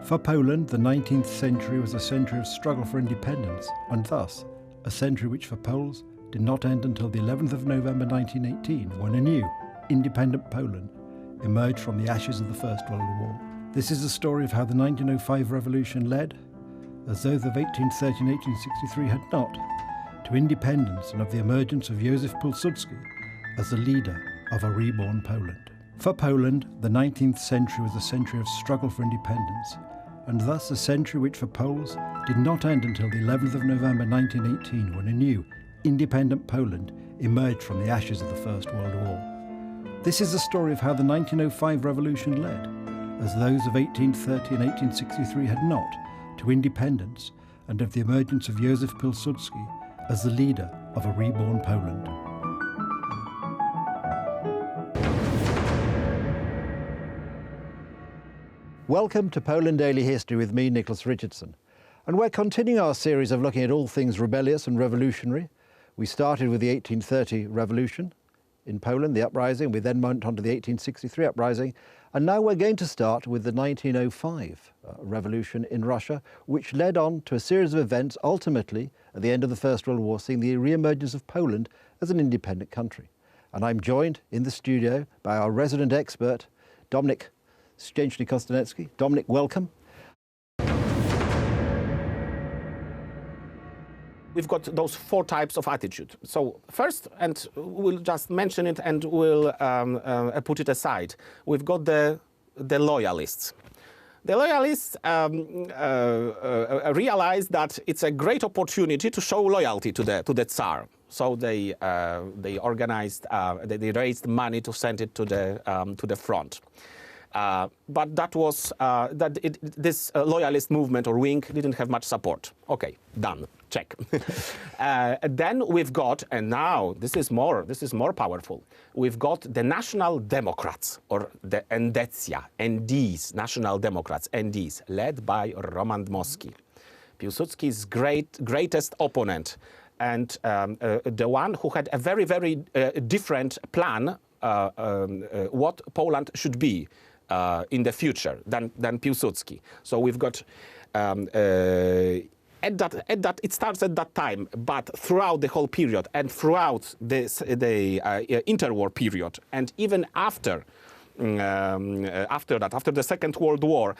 For Poland, the 19th century was a century of struggle for independence, and thus a century which for Poles did not end until the 11th of November 1918, when a new, independent Poland emerged from the ashes of the First World War. This is a story of how the 1905 revolution led, as those of 1830 and 1863 had not, to independence, and of the emergence of Józef Pilsudski as the leader of a reborn Poland. For Poland, the 19th century was a century of struggle for independence, and thus a century which for Poles did not end until the 11th of November 1918, when a new, independent Poland emerged from the ashes of the First World War. This is the story of how the 1905 revolution led, as those of 1830 and 1863 had not, to independence, and of the emergence of Józef Pilsudski as the leader of a reborn Poland. Welcome to Poland Daily History with me, Nicholas Richardson. And we're continuing our series of looking at all things rebellious and revolutionary. We started with the 1830 revolution in Poland, the uprising. We then went on to the 1863 uprising. And now we're going to start with the 1905 revolution in Russia, which led on to a series of events, ultimately, at the end of the First World War, seeing the re-emergence of Poland as an independent country. And I'm joined in the studio by our resident expert, Dominik Szczęsny-Kostanecki. Dominik, welcome. We've got those four types of attitude. So first, and we'll just mention it and we'll put it aside, we've got the loyalists. The loyalists realize that it's a great opportunity to show loyalty to the Tsar. So they organized, they raised money to send it to the front. But that was this loyalist movement or wing didn't have much support. Okay, done. Check. Then we've got, and now this is more powerful. We've got the National Democrats, or the Endecja, NDs, National Democrats, NDs, led by Roman Dmowski, Piłsudski's greatest opponent, and the one who had a very, very different plan what Poland should be in the future than Piłsudski. So we've got it starts at that time, but throughout the whole period and throughout the interwar period, and even after that, after the Second World War,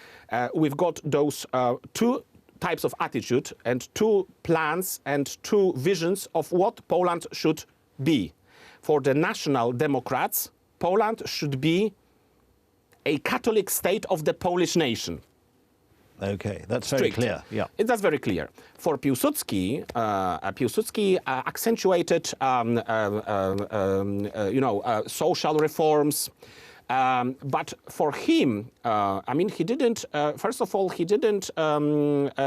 we've got those two types of attitude and two plans and two visions of what Poland should be. For the National Democrats, Poland should be a Catholic state of the Polish nation. Okay, that's very clear. Yeah, that's very clear. For Piłsudski, Piłsudski accentuated, social reforms. But for him, I mean, he didn't. First of all, he didn't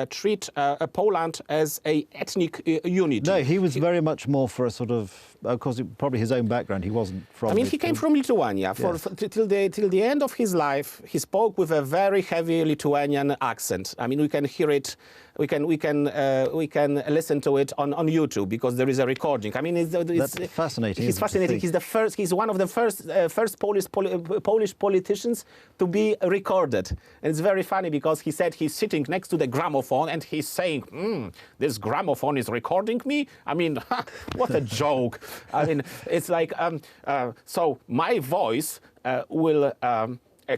treat Poland as a ethnic unity. No, he was very much more for a sort of course, probably his own background. He wasn't from. I mean, he came from Lithuania. Yes. Till the end of his life, he spoke with a very heavy Lithuanian accent. I mean, we can hear it. We can listen to it on YouTube because there is a recording. I mean, that's fascinating. He's fascinating. He's the first. He's one of the first Polish politicians to be recorded, and it's very funny because he said he's sitting next to the gramophone and he's saying, "This gramophone is recording me." I mean, what a joke! I mean, it's like so my voice will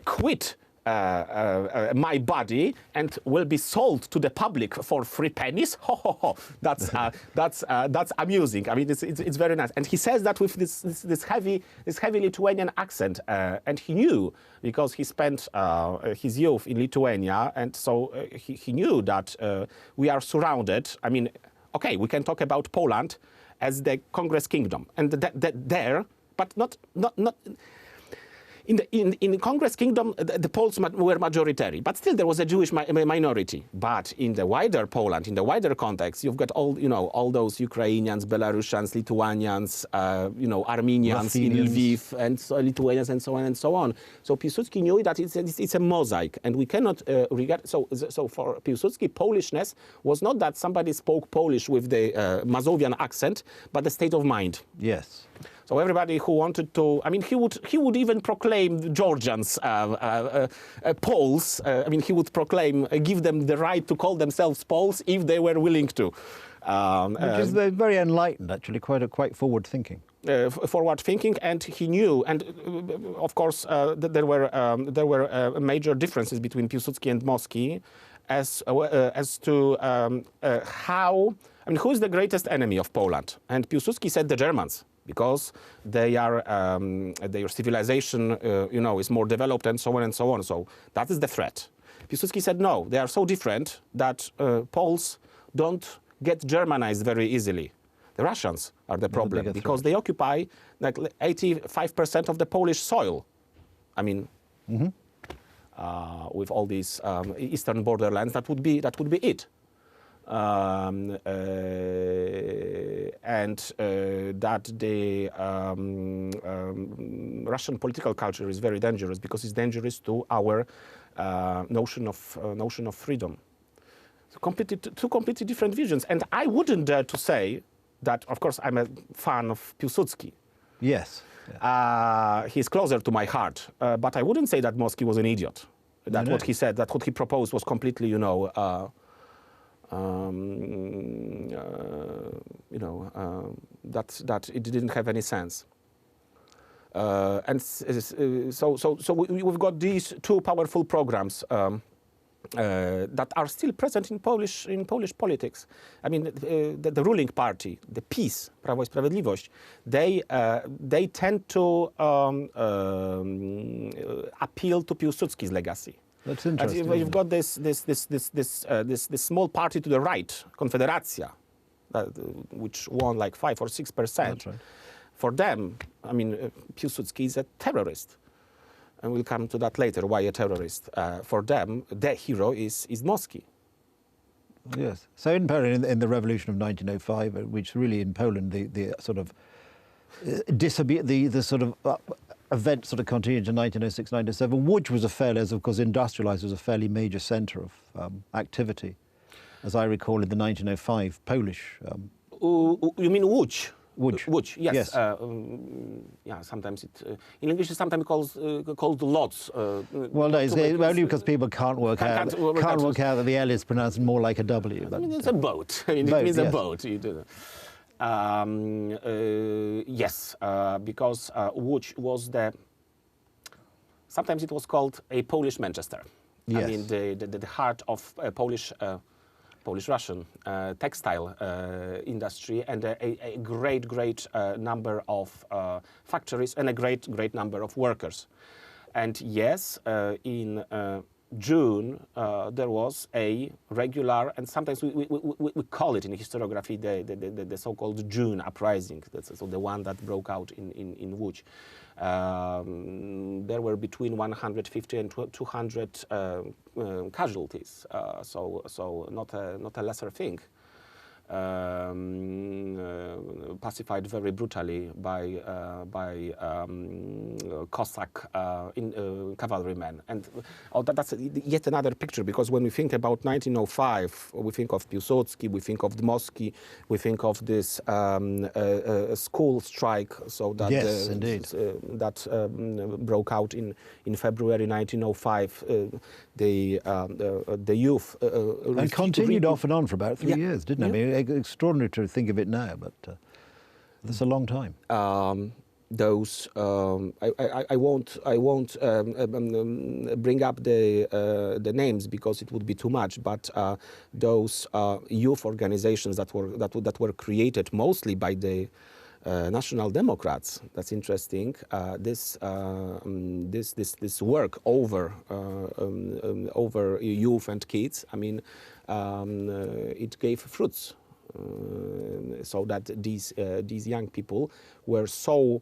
quit. My body and will be sold to the public for 3 pennies. Ho ho ho! That's amusing. I mean, it's very nice. And he says that with this heavy Lithuanian accent, and he knew because he spent his youth in Lithuania, and so he knew that we are surrounded. I mean, okay, we can talk about Poland as the Congress Kingdom, and there, but not. In the Congress Kingdom, the Poles were majority, but still there was a Jewish minority. But in the wider Poland, in the wider context, you've got all those Ukrainians, Belarusians, Lithuanians, Armenians in Lviv, and so, Lithuanians, and so on and so on. So Piłsudski knew that it's a mosaic, and we cannot regard. So for Piłsudski, Polishness was not that somebody spoke Polish with the Mazovian accent, but the state of mind. Yes. So everybody who wanted to, I mean, he would even proclaim Georgians Poles. I mean, he would proclaim, give them the right to call themselves Poles if they were willing to. Which is very enlightened, actually, quite forward thinking. Forward thinking, and he knew, and of course there were major differences between Piłsudski and Moski as to how, I mean, who is the greatest enemy of Poland? And Piłsudski said the Germans, because their civilization, is more developed and so on and so on. So that is the threat. Piłsudski said no, they are so different that Poles don't get Germanized very easily. The Russians are the problem because they occupy like 85% of the Polish soil. I mean, with all these eastern borderlands, that would be it. And that the Russian political culture is very dangerous because it's dangerous to our notion of freedom. So two completely different visions. And I wouldn't dare to say that, of course, I'm a fan of Piłsudski. Yes. He's closer to my heart. But I wouldn't say that Moski was an idiot. That what he said, that what he proposed was completely, that it didn't have any sense. And so we've got these two powerful programs that are still present in Polish politics. I mean, the ruling party, the PiS, Prawo i Sprawiedliwość, they tend to appeal to Piłsudski's legacy. That's interesting. You've got this small party to the right, Konfederacja, which won like 5 or 6%. That's right. For them, I mean, Piłsudski is a terrorist. And we'll come to that later, why a terrorist. For them, their hero is Moski. Yes. So in Poland, in the revolution of 1905, which really in Poland, the sort of the sort of event sort of continued to 1906, 1907, which was a fairly, as of course industrialized, was a fairly major centre of activity, as I recall in the 1905 Polish. You mean Łódź? Łódź, yes. Yeah, sometimes in English it's sometimes called Lodz. Well, no, it's only because people can't work out that the L is pronounced more like a W. I mean, it's a boat. I mean, it means a boat. Yes, because Łódź was sometimes it was called a Polish Manchester. Yes. I mean, the heart of Polish-Russian textile industry, and a great number of factories and a great number of workers. And yes, in June there was a regular, and sometimes we call it in historiography the so-called June uprising. That's so the one that broke out in Łódź. There were between 150 and 200 casualties, so not a lesser thing. Pacified very brutally by Cossack cavalrymen, and that's yet another picture. Because when we think about 1905, we think of Piłsudski, we think of Dmowski, we think of this school strike. So that yes, indeed. That broke out in February 1905. The youth and continued off and on for about 3 years, didn't it? I mean, extraordinary to think of it now, but that's a long time. I won't bring up the names because it would be too much. But those youth organizations that were created mostly by the National Democrats. That's interesting. This work over youth and kids. I mean, it gave fruits. So that these young people were so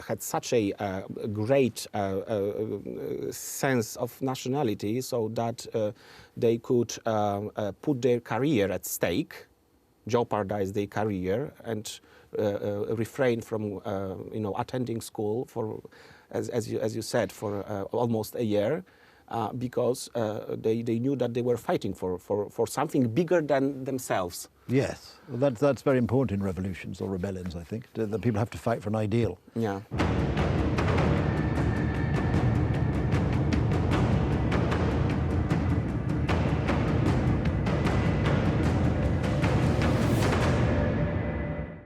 had such a great sense of nationality, so that they could put their career at stake, jeopardize their career, and refrain from attending school for, as you said, for almost a year. because they knew that they were fighting for something bigger than themselves. Yes, well, that's very important in revolutions or rebellions, I think, that people have to fight for an ideal. Yeah.